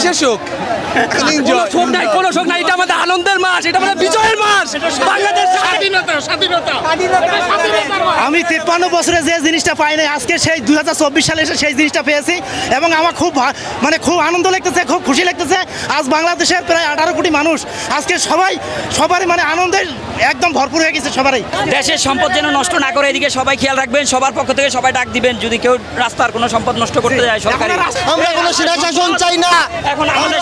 কিসের শোক? শোক নাই, কোনো শোক নাই। এটা আমাদের আনন্দের মাস, এটা আমাদের বিজয়ের মাস। বাংলাদেশ স্বাধীনতা। আমি 53 বছরে যে জিনিসটা পাই নাই, আজকে সেই 2024 সালে এসে সেই জিনিসটা পেয়েছি এবং আমার খুব খুব আনন্দ লাগতেছে, খুব খুশি লাগতেছে। আজ বাংলাদেশের প্রায় 18 কোটি মানুষ আজকে সবারই আনন্দের একদম ভরপুর হয়ে গেছে সবারই। দেশের সম্পদ যেন নষ্ট না করে, এদিকে সবাই খেয়াল রাখবেন। সবার পক্ষ থেকে সবাই ডাক দিবেন যদি কেউ রাস্তার কোনো সম্পদ নষ্ট করতে যায়। সরকারি আমরা কোনো শাসন চাই না, এখন আমাদের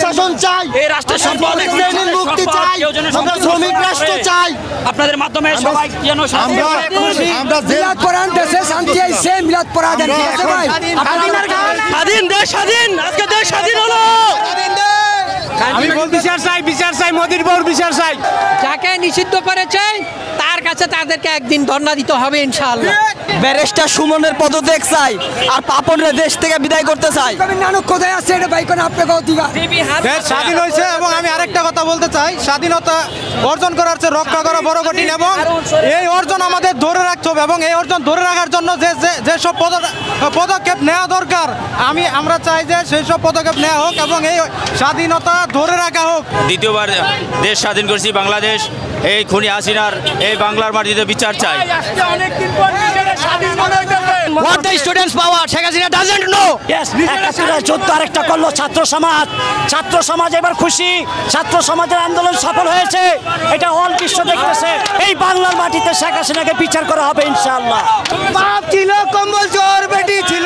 শাসন চাই, এই রাষ্ট্রের সম্পদ মুক্তি চাই, আমরা শ্রমিক রাষ্ট্র চাই। আপনাদের মাধ্যমে সবাই যেন আমরা মিলাদ পড়ান, দেশে শান্তি আইছে, মিলাদ পড়া দেন। স্বাধীন দেশ, স্বাধীন, আজকে দেশ স্বাধীন হলো। আমি বিচার চাই, মোদির বউর বিচার চাই। যাকে নিষিদ্ধ করেছে তার কাছে তাদেরকে একদিন ধর্ণা দিতে হবে ইনশাআল্লাহ। ব্যারিস্টার সুমনের পদত্যাগ চাই আর পাপনের দেশ থেকে বিদায় করতে চাই। নানক কোথায় আছে এটা ভাই কোন আপনাকে অধিকার। দেশ স্বাধীন হয়েছে এবং আমি আরেকটা কথা বলতে চাই, স্বাধীনতা অর্জন করার চেয়ে রক্ষা করা বড় কঠিন এবং এই অর্জন আমাদের ধরে রাখতে হবে এবং এই অর্জন ধরে রাখার জন্য যেসব পদক্ষেপ নেওয়া দরকার আমরা চাই যে সেই সব পদক্ষেপ নেওয়া হোক এবং এই স্বাধীনতা ধরে রাখা হোক। দ্বিতীয়বার দেশ স্বাধীন করেছি বাংলাদেশ, এই খুনি হাসিনার এই বাংলার মাটিতে বিচার চাই। What the students power, Sheikh Hasina doesn't know. Yes, 71 যুদ্ধ আরেকটা করলো ছাত্র সমাজ এবার খুশি, ছাত্র সমাজের আন্দোলন সফল হয়েছে, এটা অল বিশ্ব দেখতেছে। এই বাংলার মাটিতে শেখ হাসিনাকে বিচার করা হবে ইনশাআল্লাহ। বাপ ছিল কম্বল চোর, বেটি ছিল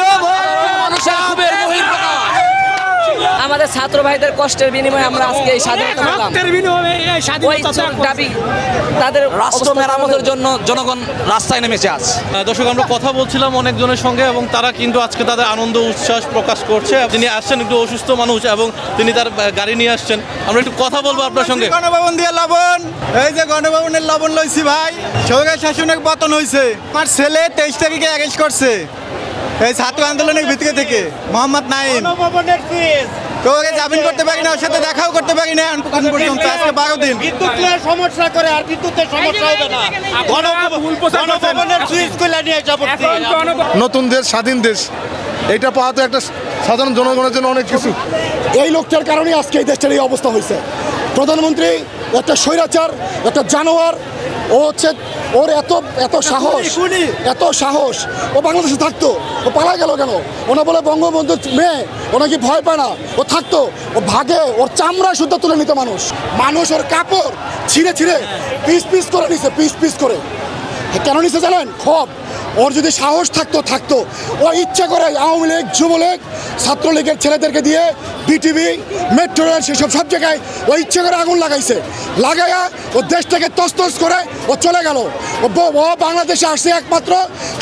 আমাদের ছাত্র ভাইদের কষ্টের বিনিময়ে আমরা আজকে এই স্বাধীনতা পেলাম। তাদের রাষ্ট্র মেরামতের জন্য জনগণ রাস্তায় নেমেছে আজ। দর্শক, আমরা কথা বলছিলাম অনেকজনের সঙ্গে এবং তারা কিন্তু আজকে তাদের আনন্দ উচ্ছ্বাস প্রকাশ করছে। তিনি আসছেন একটু অসুস্থ মানুষ এবং তিনি তার গাড়ি নিয়ে আসছেন। আমরা একটু কথা বলবো আপনার সঙ্গে। গণভবন দিয়ে লবণ, এই যে গণভবনের লবণ লইছি ভাই, সরকার শাসনের পতন হয়েছে। আমার ছেলে 23 তারিখে অ্যারেস্ট করছে এই ছাত্র আন্দোলনের ভিতরে থেকে মোহাম্মদ নাইম। তোকে জামিন করতে পারি না, ওর সাথে দেখাও করতে পারি না এখন পর্যন্ত, আজকে 12 দিন। বিদ্যুতের সমস্যা করে আর বিদ্যুতের সমস্যা হবে না। গণভবনের সুইচ খুলে নিয়ে যাব। নতুন দেশ, স্বাধীন দেশ, এটা পাওয়া তো একটা সাধারণ জনগণের জন্য অনেক কিছু। এই লোকটার কারণে আজকে এই দেশটার এই অবস্থা হয়েছে। প্রধানমন্ত্রী একটা স্বৈরাচার, একটা জানোয়ার। ও হচ্ছে ওর এত সাহস, ও বাংলাদেশে থাকতো, ও পালা গেল কেন? ওনা বলে বঙ্গবন্ধুর মেয়ে, ও নাকি ভয় পায় না, ও থাকতো, ও ভাগে, ওর চামড়া শুদ্ধ তুলে নিত মানুষ ওর কাপড় ছিঁড়ে পিস করে নিছে, পিস করে। কেন নিছে জানেন? ক্ষোভ। ওর যদি সাহস থাকতো ও ইচ্ছা করে আওয়ামী লীগ, যুবলীগ, ছাত্রলীগের ছেলেদেরকে দিয়ে বিটিভি, মেট্রো রেল, সেসব সব জায়গায় ও ইচ্ছা করে আগুন লাগাইয়া ও দেশটাকে তছনছ করে ও চলে গেল। ও বাংলাদেশে আসছে একমাত্র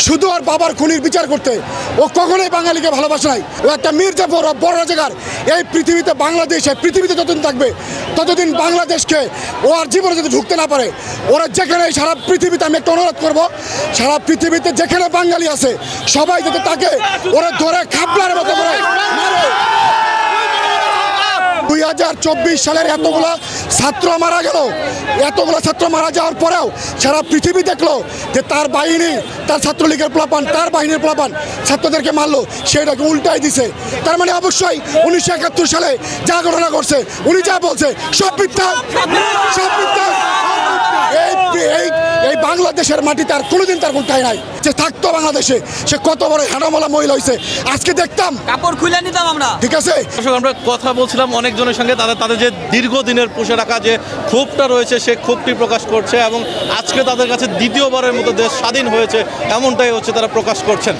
শুধু ওর বাবার খুনির বিচার করতে। ও কখনোই বাঙালিকে ভালোবাসে নাই। ও একটা মির্জাফর, বড় রাজাকার। এই পৃথিবীতে বাংলাদেশ, পৃথিবীতে যতদিন থাকবে ততদিন বাংলাদেশকে ও আর জীবনে যদি ঢুকতে না পারে। ওরা যেখানে, সারা পৃথিবীতে আমি একটা অনুরোধ করবো, সারা পৃথিবীতে যেখানে বাঙালি আছে সবাই যাতে তাকে ওরা ধরে খাবলার মতো করে মারে। 2024 সালের এতগুলা ছাত্র মারা গেল, এতগুলা ছাত্র মারা যাওয়ার পরেও সারা পৃথিবী দেখলো যে তার বাহিনী, তার ছাত্রলীগের প্লাপান, তার বাহিনীর প্লাপান ছাত্রদেরকে মারলো, সেটাকে উল্টাই দিছে। তার মানে অবশ্যই 1971 সালে যা ঘটনা করছে, উনি যা বলছে সব মিথ্যা। এই বাংলাদেশের মাটিতে আর কোনোদিন তার কোনো ঠাঁই নাই। যে থাকতো বাংলাদেশে, সে কত বড় হেনামলা মহিলা হয়েছে আজকে দেখতাম, কাপড় খুলে নিতাম আমরা। ঠিক আছে, আমরা কথা বলছিলাম অনেকজনের সঙ্গে, তাদের যে দীর্ঘদিনের পুষে রাখা যে ক্ষোভটা রয়েছে, সে ক্ষোভটি প্রকাশ করছে এবং আজকে তাদের কাছে দ্বিতীয়বারের মতো দেশ স্বাধীন হয়েছে এমনটাই হচ্ছে তারা প্রকাশ করছেন।